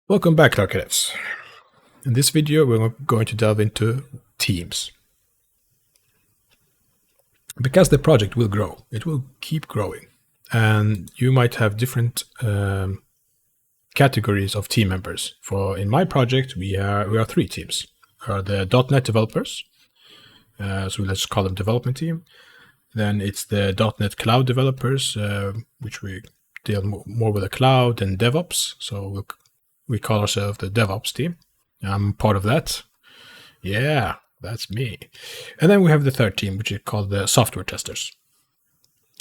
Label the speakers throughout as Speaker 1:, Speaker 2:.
Speaker 1: Welcome back, Cloud Cadets. In this video, we're going to delve into teams. Because the project will grow, it will keep growing, and you might have different categories of team members. In my project, we are three teams. There are the .NET developers, so let's call them development team. Then it's the .NET Cloud developers, which we deal more with the cloud and DevOps. So we call ourselves the DevOps team. I'm part of that. Yeah, that's me. And then we have the third team, which is called the software testers.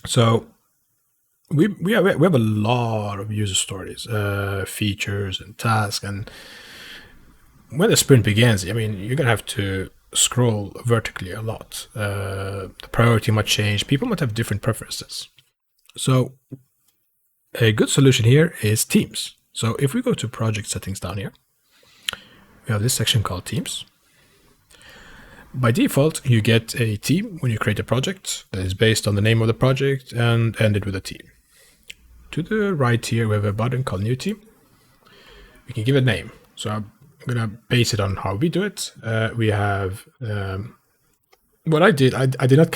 Speaker 1: So we have a lot of user stories, features and tasks. And when the sprint begins, I mean, you're going to have to scroll vertically a lot. The priority might change. People might have different preferences. So a good solution here is teams. So if we go to project settings down here, we have this section called teams. By default, you get a team when you create a project that is based on the name of the project and end it with a team. To the right here, we have a button called new team. We can give it a name. So I'm going to base it on how we do it. We have what I did not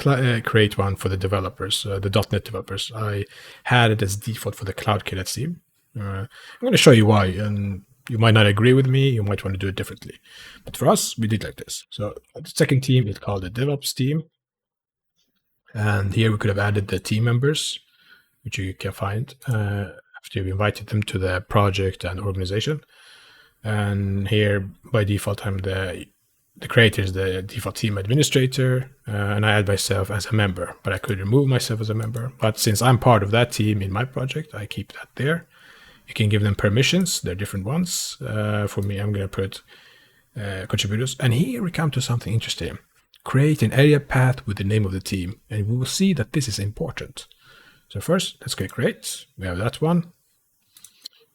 Speaker 1: create one for the developers, the .NET developers. I had it as default for the Cloud Cadets team. I'm going to show you why, and you might not agree with me. You might want to do it differently. But for us, we did like this. So the second team is called the DevOps team. And here we could have added the team members, which you can find after you've invited them to the project and organization. And here, by default, I'm the creator is the default team administrator, and I add myself as a member. But I could remove myself as a member. But since I'm part of that team in my project, I keep that there. You can give them permissions. They're different ones. For me, I'm going to put contributors. And here we come to something interesting. Create an area path with the name of the team. And we will see that this is important. So first, let's click create. We have that one.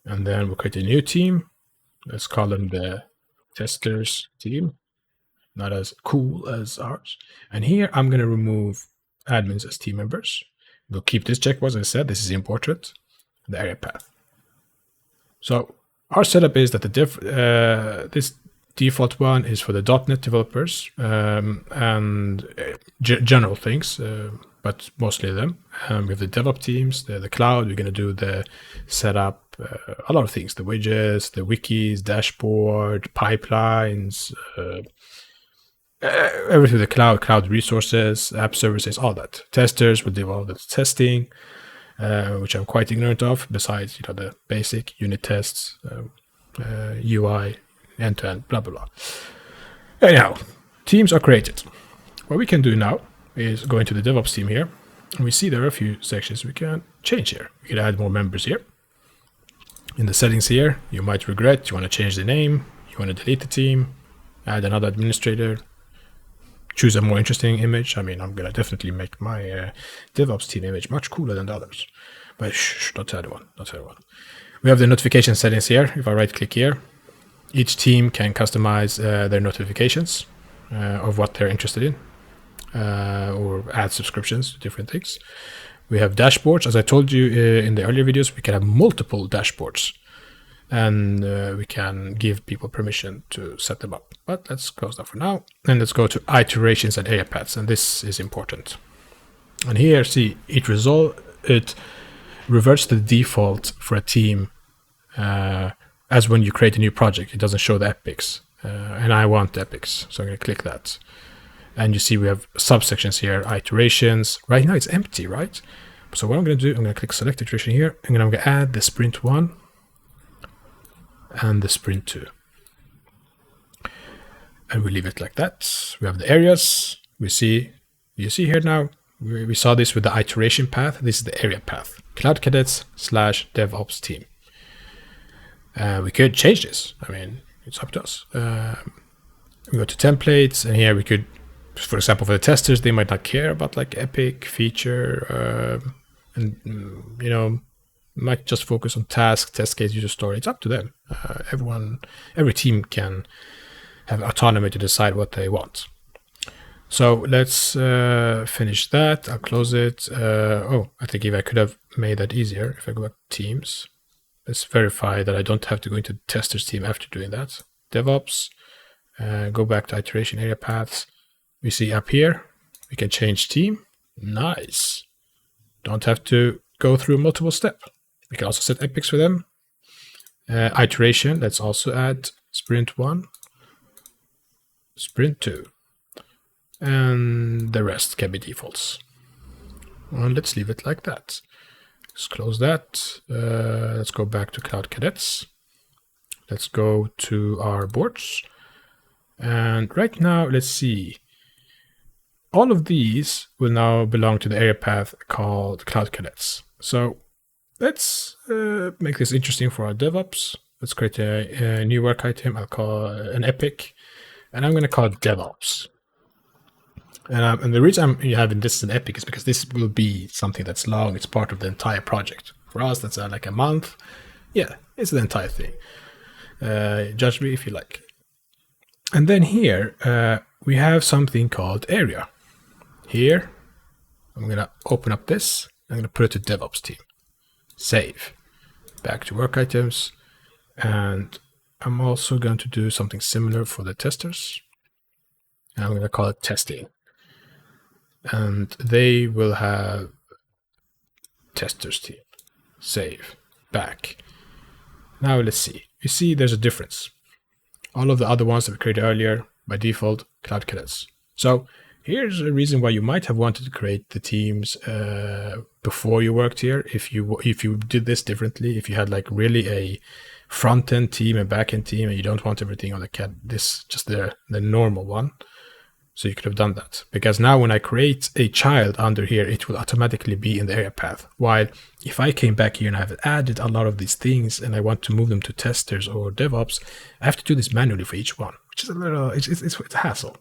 Speaker 1: And then we'll create a new team. Let's call them the testers team. Not as cool as ours. And here I'm going to remove admins as team members. We'll keep this checkbox, as I said. This is important. The area path. So our setup is that this default one is for the .NET developers and general things, but mostly them. We have the DevOps teams, the cloud. We're going to do the setup, a lot of things, the widgets, the wikis, dashboard, pipelines, everything, the cloud resources, app services, all that. Testers will do all the testing. Which I'm quite ignorant of, besides the basic unit tests, UI, end-to-end, blah, blah, blah. Anyhow, teams are created. What we can do now is go into the DevOps team here, and we see there are a few sections we can change here. We can add more members here. In the settings here, you might regret, you want to change the name, you want to delete the team, add another administrator, choose a more interesting image. I mean, I'm going to definitely make my DevOps team image much cooler than the others. But shh, don't tell anyone, don't tell anyone. We have the notification settings here. If I right click here, each team can customize their notifications of what they're interested in or add subscriptions to different things. We have dashboards. As I told you in the earlier videos, we can have multiple dashboards. And we can give people permission to set them up. But let's close that for now. And let's go to iterations and area paths. And this is important. And here, see, it reverts to the default for a team as when you create a new project. It doesn't show the epics. And I want the epics. So I'm going to click that. And you see we have subsections here, iterations. Right now it's empty, right? So what I'm going to do, I'm going to click select iteration here. And then I'm going to add the sprint 1. And the sprint 2. And we leave it like that. We have the areas. You see here now, we saw this with the iteration path. This is the area path. Cloud Cadets / DevOps team. We could change this. I mean, it's up to us. We go to templates, and here we could, for example, for the testers, they might not care about like epic feature, and might just focus on task, test case, user story. It's up to them. Every team can have autonomy to decide what they want. So let's finish that. I'll close it. I think if I could have made that easier, if I go back to teams, Let's verify that I don't have to go into the testers team after doing that. DevOps, go back to iteration area paths. We see up here, we can change team. Nice. Don't have to go through multiple steps. We can also set epics for them. Iteration, let's also add sprint 1, sprint 2, and the rest can be defaults. Well, let's leave it like that. Let's close that. Let's go back to Cloud Cadets. Let's go to our boards. And right now, let's see. All of these will now belong to the area path called Cloud Cadets. So let's make this interesting for our DevOps. Let's create a new work item. I'll call an epic, and I'm going to call it DevOps. And the reason I'm having this as an epic is because this will be something that's long. It's part of the entire project. For us, that's like a month. Yeah, it's the entire thing. Judge me if you like. And then here, we have something called area. Here, I'm going to open up this. I'm going to put it to DevOps team. Save. Back to work items. And I'm also going to do something similar for the testers. And I'm going to call it testing. And they will have testers team. Save. Back. Now let's see. You see there's a difference. All of the other ones that we created earlier, by default, Cloud Cadets. So here's a reason why you might have wanted to create the teams before you worked here. If you did this differently, if you had like really a front-end team and back-end team, and you don't want everything on the normal one. So you could have done that, because now when I create a child under here, it will automatically be in the area path. While if I came back here and I've added a lot of these things and I want to move them to testers or DevOps, I have to do this manually for each one, which is a little, it's a hassle.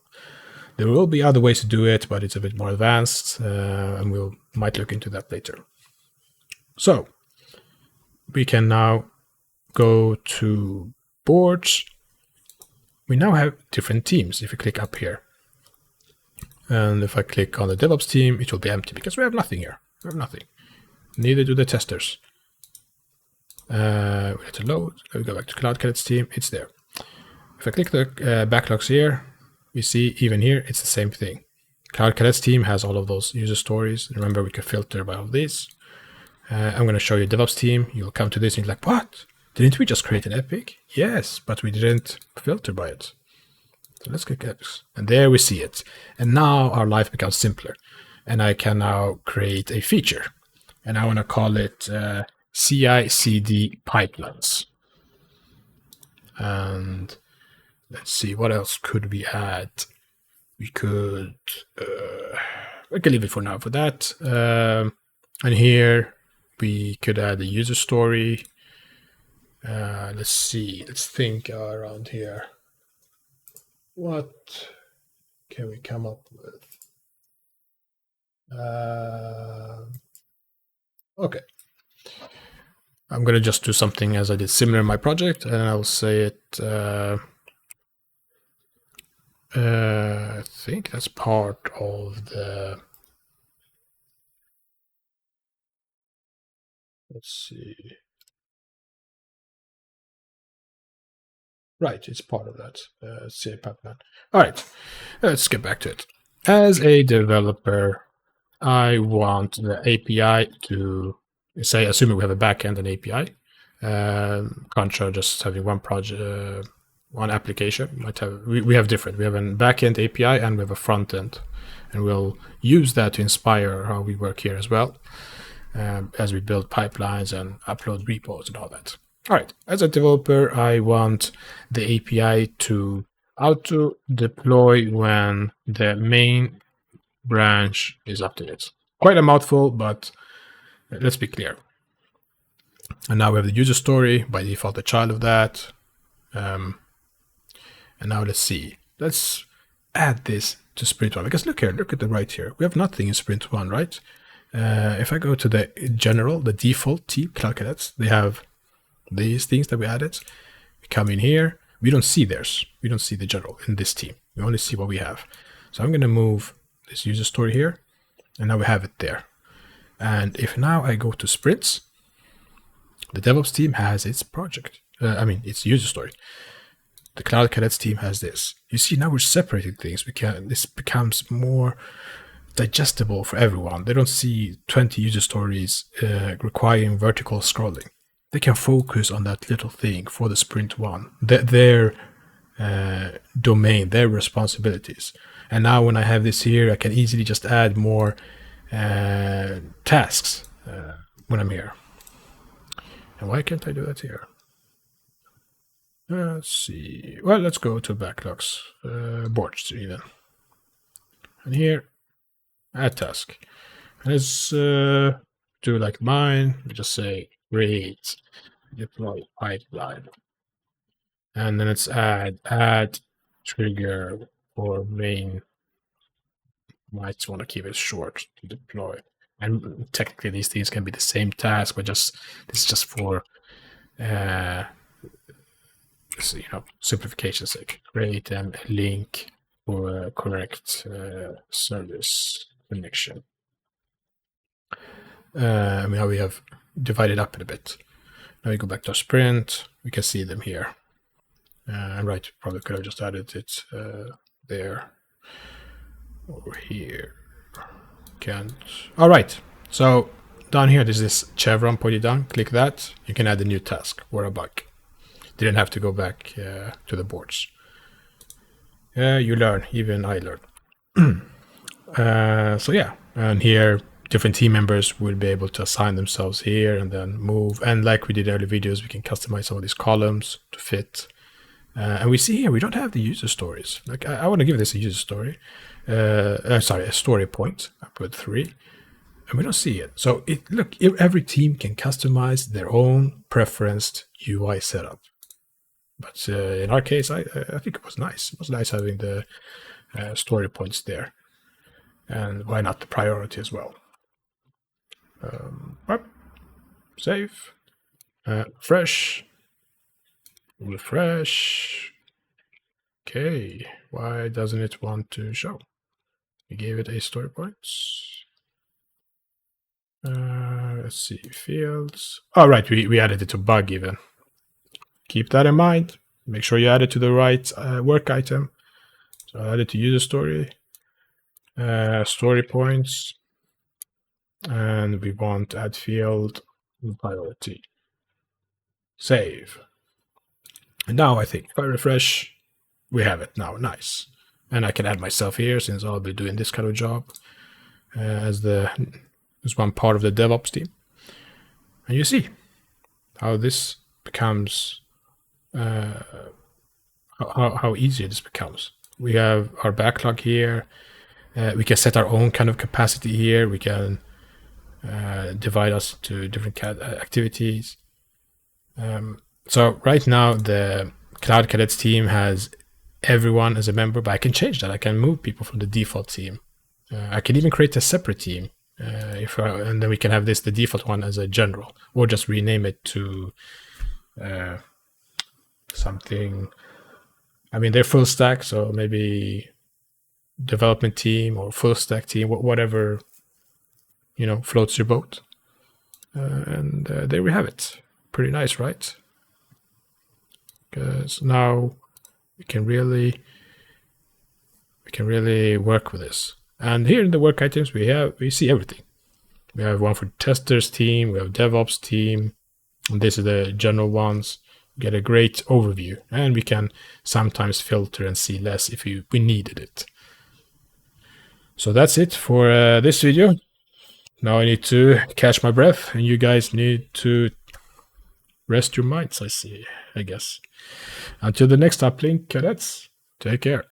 Speaker 1: There will be other ways to do it, but it's a bit more advanced, and we'll might look into that later. So we can now go to boards. We now have different teams. If you click up here, and if I click on the DevOps team, it will be empty because we have nothing here. We have nothing. Neither do the testers. We have to load. We go back to Cloud Cadets team. It's there. If I click the backlogs here, we see even here, it's the same thing. Cloud Cadets team has all of those user stories. Remember, we can filter by all of these. I'm going to show you DevOps team. You'll come to this and you're like, what? Didn't we just create an epic? Yes, but we didn't filter by it. So let's click epics. And there we see it. And now our life becomes simpler. And I can now create a feature. And I want to call it CI/CD pipelines. And let's see, what else could we add? We could, we can leave it for now for that. And here we could add a user story. Let's see, let's think around here. What can we come up with? Okay. I'm going to just do something as I did similar in my project, and I'll say it. I think that's part of the. Let's see. Right, it's part of that CI pipeline. All right, let's get back to it. As a developer, I want the API to say, assuming we have a backend and API, contra just having one project, one application. Might have we have different. We have a backend API and we have a front end, and we'll use that to inspire how we work here as well, as we build pipelines and upload repos and all that. All right, as a developer, I want the API to auto deploy when the main branch is updated. Quite a mouthful, but let's be clear. And now we have the user story, by default, the child of that. And now let's see. Let's add this to sprint 1, because look here, look at the right here. We have nothing in sprint 1, right? If I go to the general, the default team, Cloud Cadets, they have these things that we added. We come in here, we don't see theirs. We don't see the general in this team. We only see what we have. So I'm going to move this user story here, and now we have it there. And if now I go to sprints, The DevOps team has its project. Its user story. The Cloud Cadets team has this. You see, now we're separating things. This becomes more digestible for everyone. They don't see 20 user stories requiring vertical scrolling. They can focus on that little thing for the sprint one, their domain, their responsibilities. And now when I have this here, I can easily just add more tasks when I'm here. And why can't I do that here? Let's see. Well, let's go to Backlogs, boards even. And here, add task. And let's do like mine. We just say create deploy pipeline. And then let's add trigger for main. Might want to keep it short to deploy. And technically these things can be the same task, but this is just for simplification's sake. Create a link for a correct service connection. How we have divided up in a bit. Now we go back to our sprint. We can see them here. Right, probably could have just added it there. Over here. Can't. All right. So down here, there's this chevron pointed down. Click that. You can add a new task or a bug. Didn't have to go back to the boards. You learn. Even I learn. So yeah, and here different team members will be able to assign themselves here and then move. And like we did earlier videos, we can customize some of these columns to fit. And we see here we don't have the user stories. Like I want to give this a user story. A story point. I put 3, and we don't see it. So look, every team can customize their own preferenced UI setup. But in our case, I think it was nice. It was nice having the story points there, and why not the priority as well? Save, refresh. Okay, why doesn't it want to show? We gave it a story points. Let's see, fields. All right, we added it to bug even. Keep that in mind. Make sure you add it to the right work item. So I added to user story, story points, and we want add field priority. Save. And now I think if I refresh, we have it now. Nice. And I can add myself here since I'll be doing this kind of job as one part of the DevOps team. And you see how this becomes, how easy this becomes. We have our backlog here. We can set our own kind of capacity here. We can divide us to different activities. So right now the Cloud Cadets team has everyone as a member, but I can change that. I can move people from the default team. I can even create a separate team and then we can have the default one as a general, or just rename it to something. I mean, they're full stack, so maybe development team or full stack team, whatever, floats your boat. And there we have it. Pretty nice, right? Because now we can really work with this. And here in the work items, we see everything. We have one for testers team, we have DevOps team, and this is the general ones. We get a great overview, and we can sometimes filter and see less if we needed it. So that's it for this video. Now I need to catch my breath, and you guys need to rest your minds, I guess. Until the next uplink, cadets, take care.